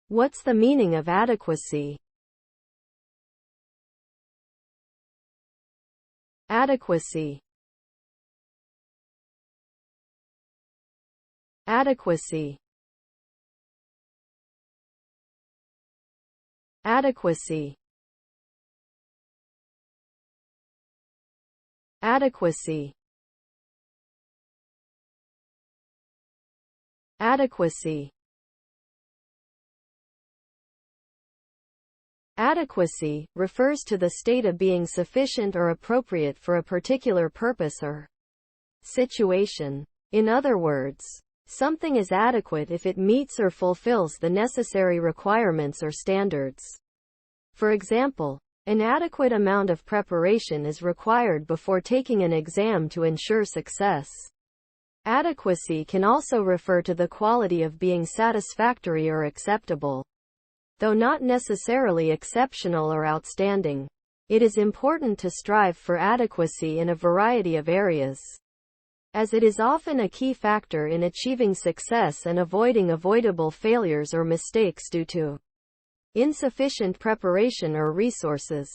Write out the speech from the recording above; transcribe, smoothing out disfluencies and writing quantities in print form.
What's the meaning of adequacy? Adequacy. Adequacy. Adequacy. Adequacy. Adequacy. Adequacy refers to the state of being sufficient or appropriate for a particular purpose or situation. In other words, something is adequate if it meets or fulfills the necessary requirements or standards. For example, an adequate amount of preparation is required before taking an exam to ensure success. Adequacy can also refer to the quality of being satisfactory or acceptable. Though not necessarily exceptional or outstanding, it is important to strive for adequacy in a variety of areas, as it is often a key factor in achieving success and avoiding avoidable failures or mistakes due to insufficient preparation or resources.